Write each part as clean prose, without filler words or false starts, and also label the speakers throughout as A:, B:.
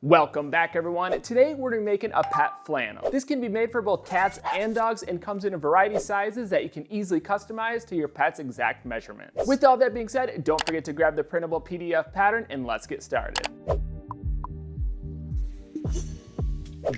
A: Welcome back everyone. Today we're making a pet flannel. This can be made for both cats and dogs and comes in a variety of sizes that you can easily customize to your pet's exact measurements. With all that being said, don't forget to grab the printable PDF pattern and let's get started.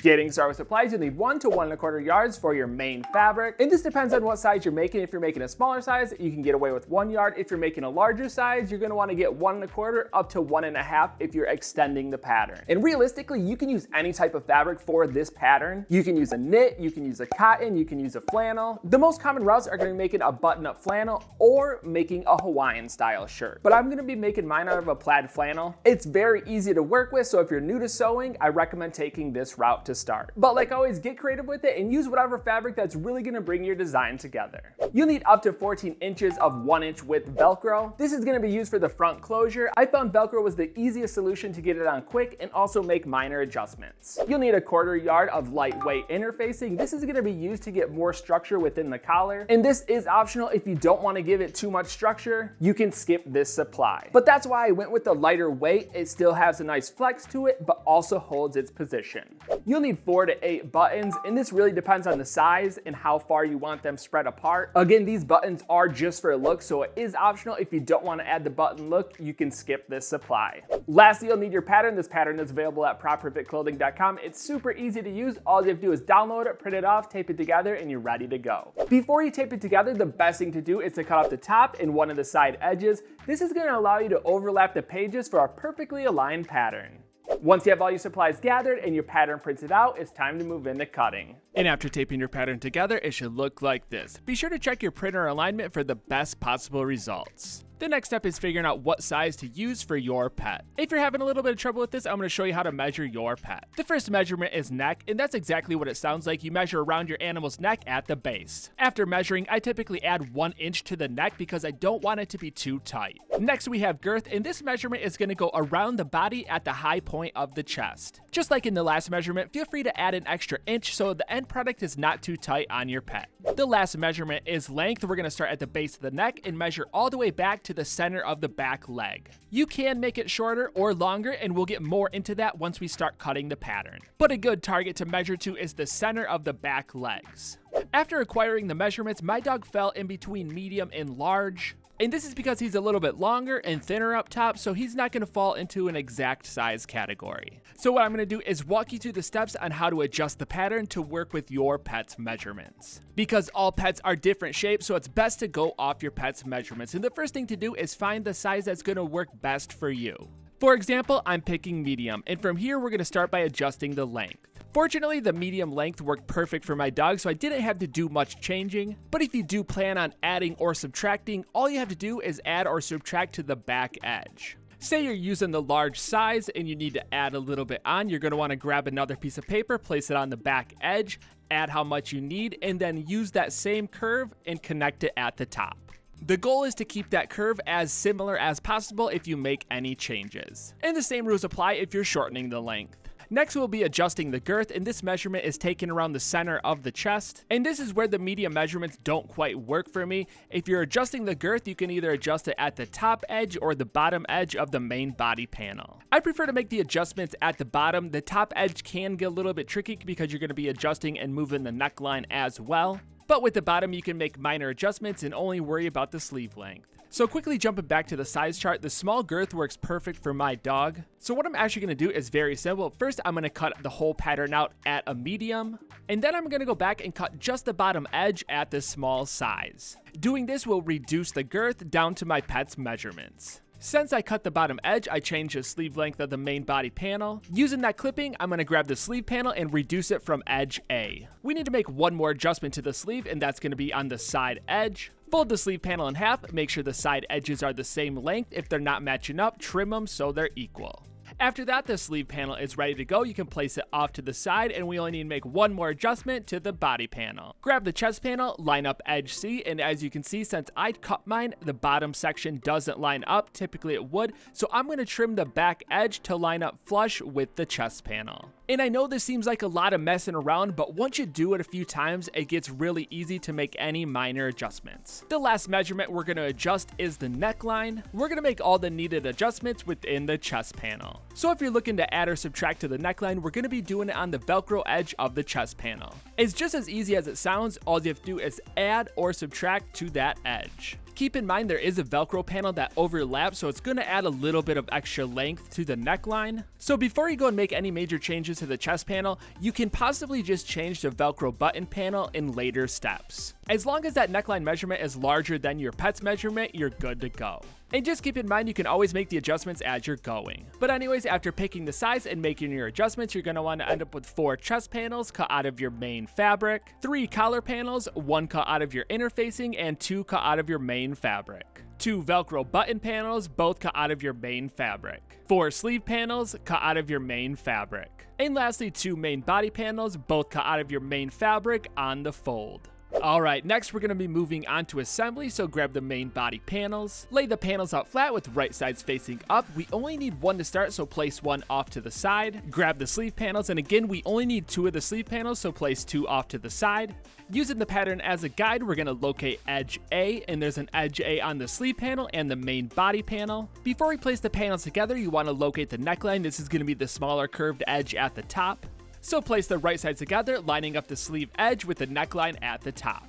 A: Getting started with supplies, you'll need 1 to 1 1/4 yards for your main fabric. And this depends on what size you're making. If you're making a smaller size, you can get away with 1 yard. If you're making a larger size, you're gonna wanna get 1 1/4 up to 1 1/2 if you're extending the pattern. And realistically, you can use any type of fabric for this pattern. You can use a knit, you can use a cotton, you can use a flannel. The most common routes are gonna be making a button-up flannel or making a Hawaiian style shirt. But I'm gonna be making mine out of a plaid flannel. It's very easy to work with, so if you're new to sewing, I recommend taking this route to start. But like always, get creative with it and use whatever fabric that's really gonna bring your design together. You'll need up to 14 inches of 1-inch width Velcro. This is gonna be used for the front closure. I found Velcro was the easiest solution to get it on quick and also make minor adjustments. You'll need a 1/4 yard of lightweight interfacing. This is gonna be used to get more structure within the collar. And this is optional if you don't wanna give it too much structure, you can skip this supply. But that's why I went with the lighter weight. It still has a nice flex to it, but also holds its position. You'll need 4 to 8 buttons, and this really depends on the size and how far you want them spread apart. Again, these buttons are just for a look, so it is optional. If you don't want to add the button look, you can skip this supply. Lastly, you'll need your pattern. This pattern is available at properfitclothing.com. It's super easy to use. All you have to do is download it, print it off, tape it together, and you're ready to go. Before you tape it together, the best thing to do is to cut off the top and one of the side edges. This is going to allow you to overlap the pages for a perfectly aligned pattern. Once you have all your supplies gathered and your pattern printed out, it's time to move into cutting. And after taping your pattern together, it should look like this. Be sure to check your printer alignment for the best possible results. The next step is figuring out what size to use for your pet. If you're having a little bit of trouble with this, I'm going to show you how to measure your pet. The first measurement is neck, and that's exactly what it sounds like. You measure around your animal's neck at the base. After measuring, I typically add 1 inch to the neck because I don't want it to be too tight. Next, we have girth, and this measurement is going to go around the body at the high point of the chest. Just like in the last measurement, feel free to add an extra inch so the end product is not too tight on your pet. The last measurement is length. We're going to start at the base of the neck and measure all the way back to the center of the back leg. You can make it shorter or longer, and we'll get more into that once we start cutting the pattern. But a good target to measure to is the center of the back legs. After acquiring the measurements, my dog fell in between medium and large. And this is because he's a little bit longer and thinner up top, so he's not going to fall into an exact size category. So what I'm going to do is walk you through the steps on how to adjust the pattern to work with your pet's measurements. Because all pets are different shapes, so it's best to go off your pet's measurements. And the first thing to do is find the size that's going to work best for you. For example, I'm picking medium, and from here we're going to start by adjusting the length. Fortunately, the medium length worked perfect for my dog, so I didn't have to do much changing. But if you do plan on adding or subtracting, all you have to do is add or subtract to the back edge. Say you're using the large size and you need to add a little bit on, you're going to want to grab another piece of paper, place it on the back edge, add how much you need, and then use that same curve and connect it at the top. The goal is to keep that curve as similar as possible if you make any changes. And the same rules apply if you're shortening the length. Next, we'll be adjusting the girth, and this measurement is taken around the center of the chest. And this is where the medium measurements don't quite work for me. If you're adjusting the girth, you can either adjust it at the top edge or the bottom edge of the main body panel. I prefer to make the adjustments at the bottom. The top edge can get a little bit tricky because you're going to be adjusting and moving the neckline as well. But with the bottom, you can make minor adjustments and only worry about the sleeve length. So quickly jumping back to the size chart, the small girth works perfect for my dog. So what I'm actually going to do is very simple. First, I'm going to cut the whole pattern out at a medium, and then I'm going to go back and cut just the bottom edge at the small size. Doing this will reduce the girth down to my pet's measurements. Since I cut the bottom edge, I changed the sleeve length of the main body panel. Using that clipping, I'm going to grab the sleeve panel and reduce it from edge A. We need to make one more adjustment to the sleeve, and that's going to be on the side edge. Fold the sleeve panel in half, make sure the side edges are the same length. If they're not matching up, trim them so they're equal. After that, the sleeve panel is ready to go. You can place it off to the side, and we only need to make one more adjustment to the body panel. Grab the chest panel, line up edge C, and as you can see, since I cut mine, the bottom section doesn't line up. Typically it would, so I'm going to trim the back edge to line up flush with the chest panel. And I know this seems like a lot of messing around, but once you do it a few times, it gets really easy to make any minor adjustments. The last measurement we're going to adjust is the neckline. We're going to make all the needed adjustments within the chest panel. So if you're looking to add or subtract to the neckline, we're going to be doing it on the Velcro edge of the chest panel. It's just as easy as it sounds. All you have to do is add or subtract to that edge. Keep in mind there is a Velcro panel that overlaps, so it's going to add a little bit of extra length to the neckline. So before you go and make any major changes to the chest panel, you can possibly just change the Velcro button panel in later steps. As long as that neckline measurement is larger than your pet's measurement, you're good to go. And just keep in mind you can always make the adjustments as you're going. But anyways, after picking the size and making your adjustments, you're going to want to end up with 4 chest panels cut out of your main fabric, 3 collar panels, 1 cut out of your interfacing, and 2 cut out of your main fabric. 2 Velcro button panels, both cut out of your main fabric. 4 sleeve panels, cut out of your main fabric. And lastly, 2 main body panels, both cut out of your main fabric on the fold. Alright, next we're going to be moving on to assembly, so grab the main body panels. Lay the panels out flat with right sides facing up. We only need 1 to start, so place 1 off to the side. Grab the sleeve panels, and again we only need 2 of the sleeve panels, so place 2 off to the side. Using the pattern as a guide, we're going to locate edge A, and there's an edge A on the sleeve panel and the main body panel. Before we place the panels together, you want to locate the neckline. This is going to be the smaller curved edge at the top. So place the right sides together, lining up the sleeve edge with the neckline at the top.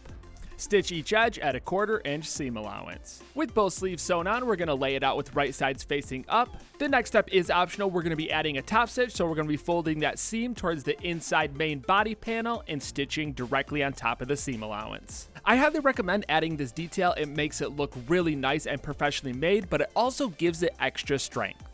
A: Stitch each edge at a 1/4 inch seam allowance. With both sleeves sewn on, we're going to lay it out with right sides facing up. The next step is optional. We're going to be adding a top stitch, so we're going to be folding that seam towards the inside main body panel and stitching directly on top of the seam allowance. I highly recommend adding this detail. It makes it look really nice and professionally made, but it also gives it extra strength.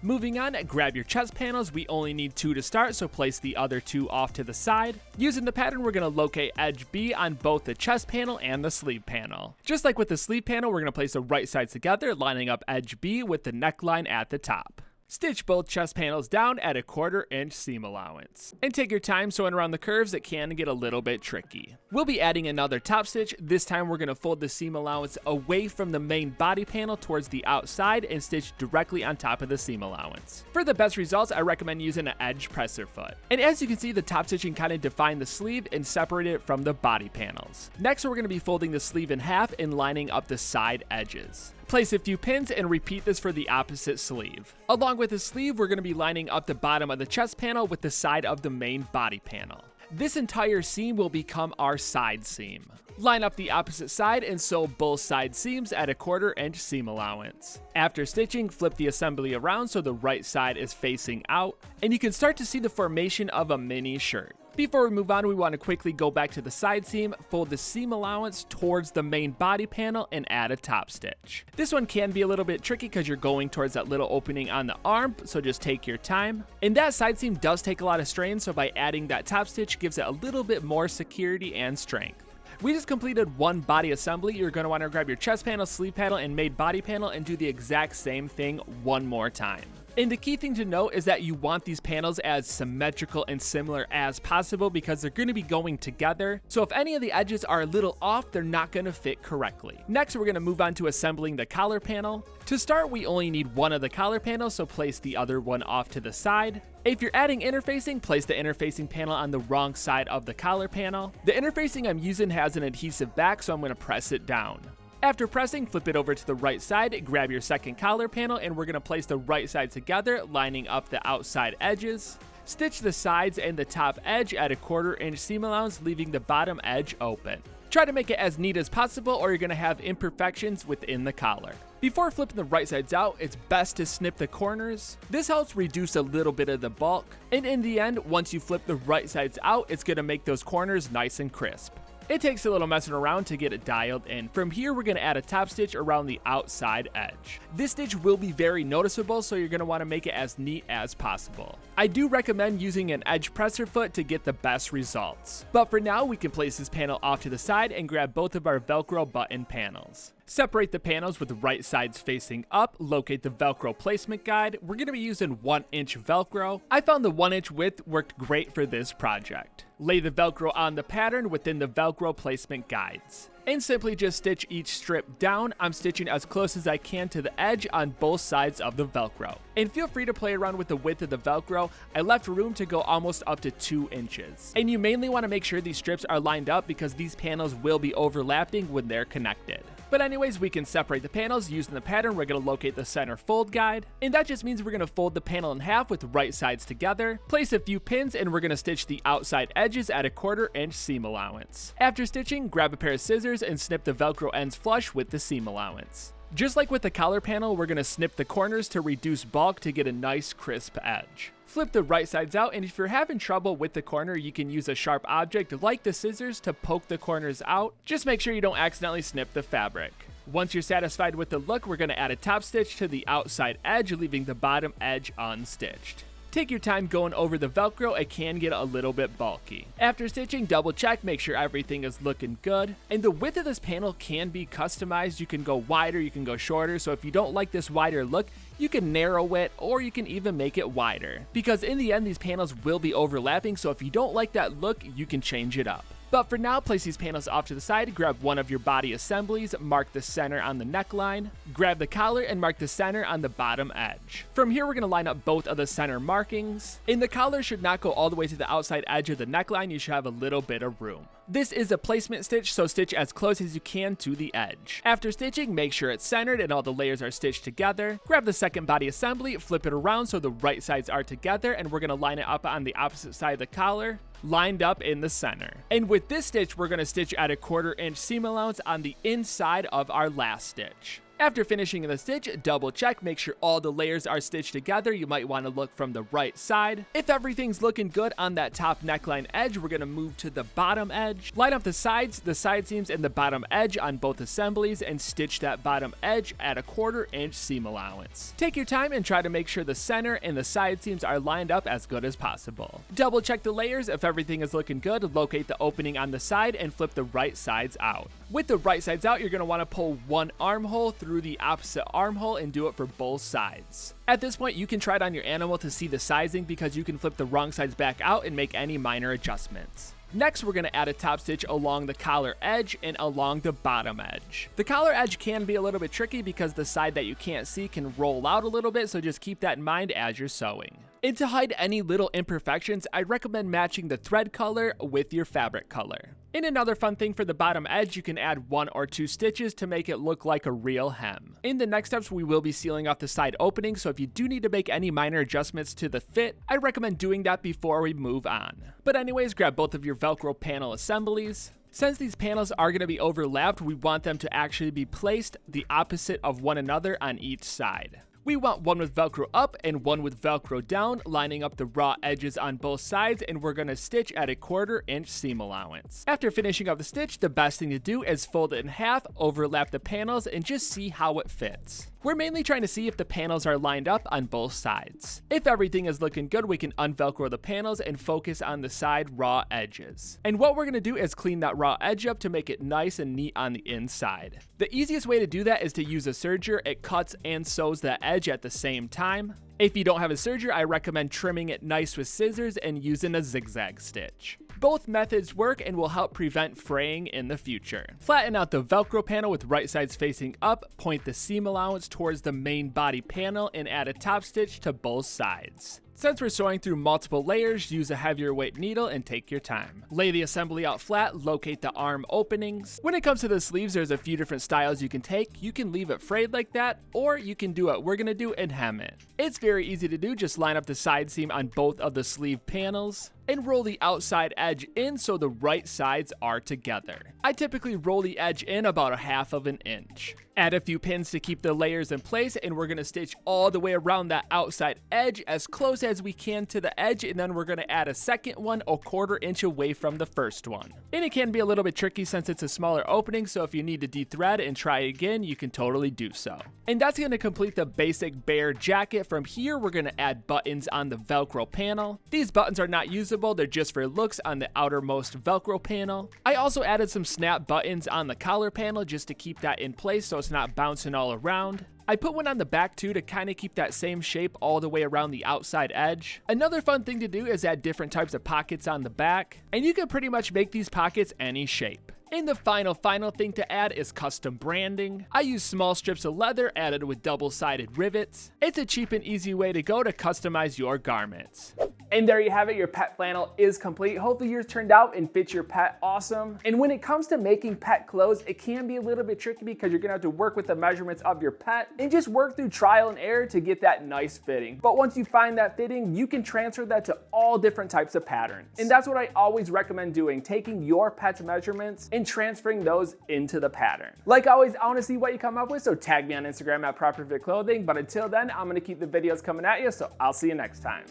A: Moving on, grab your chest panels. We only need 2 to start, so place the other 2 off to the side. Using the pattern, we're going to locate edge B on both the chest panel and the sleeve panel. Just like with the sleeve panel, we're going to place the right sides together, lining up edge B with the neckline at the top. Stitch both chest panels down at a 1/4 inch seam allowance. And take your time sewing around the curves. It can get a little bit tricky. We'll be adding another top stitch. This time we're going to fold the seam allowance away from the main body panel towards the outside and stitch directly on top of the seam allowance. For the best results, I recommend using an edge presser foot. And as you can see, the top stitching kind of defined the sleeve and separated it from the body panels. Next, we're going to be folding the sleeve in half and lining up the side edges. Place a few pins and repeat this for the opposite sleeve. Along with the sleeve, we're going to be lining up the bottom of the chest panel with the side of the main body panel. This entire seam will become our side seam. Line up the opposite side and sew both side seams at a 1/4 inch seam allowance. After stitching, flip the assembly around so the right side is facing out, and you can start to see the formation of a mini shirt. Before we move on, we want to quickly go back to the side seam, fold the seam allowance towards the main body panel, and add a top stitch. This one can be a little bit tricky because you're going towards that little opening on the arm, so just take your time. And that side seam does take a lot of strain, so by adding that top stitch gives it a little bit more security and strength. We just completed one body assembly. You're going to want to grab your chest panel, sleeve panel, and main body panel and do the exact same thing one more time. And the key thing to note is that you want these panels as symmetrical and similar as possible because they're going to be going together. So if any of the edges are a little off, they're not going to fit correctly. Next, we're going to move on to assembling the collar panel. To start, we only need one of the collar panels, so place the other one off to the side. If you're adding interfacing, place the interfacing panel on the wrong side of the collar panel. The interfacing I'm using has an adhesive back, so I'm going to press it down. After pressing, flip it over to the right side, grab your second collar panel, and we're going to place the right side together, lining up the outside edges. Stitch the sides and the top edge at a 1/4 inch seam allowance, leaving the bottom edge open. Try to make it as neat as possible or you're going to have imperfections within the collar. Before flipping the right sides out, it's best to snip the corners. This helps reduce a little bit of the bulk. And in the end, once you flip the right sides out, it's going to make those corners nice and crisp. It takes a little messing around to get it dialed in. From here, we're going to add a top stitch around the outside edge. This stitch will be very noticeable, so you're going to want to make it as neat as possible. I do recommend using an edge presser foot to get the best results. But for now, we can place this panel off to the side and grab both of our Velcro button panels. Separate the panels with the right sides facing up, locate the Velcro placement guide. We're going to be using 1-inch Velcro. I found the 1-inch width worked great for this project. Lay the Velcro on the pattern within the Velcro placement guides. And simply just stitch each strip down. I'm stitching as close as I can to the edge on both sides of the Velcro. And feel free to play around with the width of the Velcro. I left room to go almost up to 2 inches. And you mainly want to make sure these strips are lined up because these panels will be overlapping when they're connected. But anyways, we can separate the panels using the pattern. We're going to locate the center fold guide, and that just means we're going to fold the panel in half with right sides together, place a few pins, and we're going to stitch the outside edges at a 1/4 inch seam allowance. After stitching, grab a pair of scissors and snip the Velcro ends flush with the seam allowance. Just like with the collar panel, we're going to snip the corners to reduce bulk to get a nice crisp edge. Flip the right sides out, and if you're having trouble with the corner, you can use a sharp object like the scissors to poke the corners out. Just make sure you don't accidentally snip the fabric. Once you're satisfied with the look, we're going to add a top stitch to the outside edge, leaving the bottom edge unstitched. Take your time going over the Velcro, it can get a little bit bulky. After stitching, double check, make sure everything is looking good. And the width of this panel can be customized. You can go wider, you can go shorter. So if you don't like this wider look, you can narrow it, or you can even make it wider. Because in the end, these panels will be overlapping, so if you don't like that look, you can change it up. But for now, place these panels off to the side, grab one of your body assemblies, mark the center on the neckline, grab the collar and mark the center on the bottom edge. From here, we're going to line up both of the center markings, and the collar should not go all the way to the outside edge of the neckline. You should have a little bit of room. This is a placement stitch, so stitch as close as you can to the edge. After stitching, make sure it's centered and all the layers are stitched together. Grab the second body assembly, flip it around so the right sides are together, and we're going to line it up on the opposite side of the collar, lined up in the center. And with this stitch, we're going to stitch at a 1/4 inch seam allowance on the inside of our last stitch. After finishing the stitch, double check, make sure all the layers are stitched together. You might want to look from the right side. If everything's looking good on that top neckline edge, we're going to move to the bottom edge. Line up the sides, the side seams, and the bottom edge on both assemblies and stitch that bottom edge at a 1/4 inch seam allowance. Take your time and try to make sure the center and the side seams are lined up as good as possible. Double check the layers. If everything is looking good, locate the opening on the side and flip the right sides out. With the right sides out, you're going to want to pull one armhole through the opposite armhole and do it for both sides. At this point, you can try it on your animal to see the sizing because you can flip the wrong sides back out and make any minor adjustments. Next, we're going to add a top stitch along the collar edge and along the bottom edge. The collar edge can be a little bit tricky because the side that you can't see can roll out a little bit, so just keep that in mind as you're sewing. And to hide any little imperfections, I recommend matching the thread color with your fabric color. And another fun thing for the bottom edge, you can add 1 or 2 stitches to make it look like a real hem. In the next steps, we will be sealing off the side opening, so if you do need to make any minor adjustments to the fit, I recommend doing that before we move on. But anyways, grab both of your Velcro panel assemblies. Since these panels are going to be overlapped, we want them to actually be placed the opposite of one another on each side. We want one with Velcro up and one with Velcro down, lining up the raw edges on both sides, and we're going to stitch at a 1/4 inch seam allowance. After finishing up the stitch, the best thing to do is fold it in half, overlap the panels, and just see how it fits. We're mainly trying to see if the panels are lined up on both sides. If everything is looking good, we can unvelcro the panels and focus on the side raw edges. And what we're going to do is clean that raw edge up to make it nice and neat on the inside. The easiest way to do that is to use a serger. It cuts and sews the edge at the same time. If you don't have a serger, I recommend trimming it nice with scissors and using a zigzag stitch. Both methods work and will help prevent fraying in the future. Flatten out the Velcro panel with right sides facing up, point the seam allowance towards the main body panel, and add a top stitch to both sides. Since we're sewing through multiple layers, use a heavier weight needle and take your time. Lay the assembly out flat, locate the arm openings. When it comes to the sleeves, there's a few different styles you can take. You can leave it frayed like that, or you can do what we're gonna do and hem it. It's very easy to do, just line up the side seam on both of the sleeve panels and roll the outside edge in so the right sides are together. I typically roll the edge in about 1/2 inch. Add a few pins to keep the layers in place, and we're going to stitch all the way around that outside edge as close as we can to the edge, and then we're going to add a second one a 1/4 inch away from the first one. And it can be a little bit tricky since it's a smaller opening, so if you need to de-thread and try again, you can totally do so. And that's going to complete the basic bear jacket. From here, we're going to add buttons on the Velcro panel. These buttons are not usable, they're just for looks on the outermost Velcro panel. I also added some snap buttons on the collar panel just to keep that in place so it's not bouncing all around. I put one on the back too to kind of keep that same shape all the way around the outside edge. Another fun thing to do is add different types of pockets on the back, and you can pretty much make these pockets any shape. And the final thing to add is custom branding. I use small strips of leather added with double-sided rivets. It's a cheap and easy way to go to customize your garments. And there you have it, your pet flannel is complete. Hopefully yours turned out and fits your pet awesome. And when it comes to making pet clothes, it can be a little bit tricky because you're gonna have to work with the measurements of your pet and just work through trial and error to get that nice fitting. But once you find that fitting, you can transfer that to all different types of patterns. And that's what I always recommend doing, taking your pet's measurements and transferring those into the pattern. Like always, I wanna see what you come up with, so tag me on Instagram at Properfit Clothing. But until then, I'm gonna keep the videos coming at you, so I'll see you next time.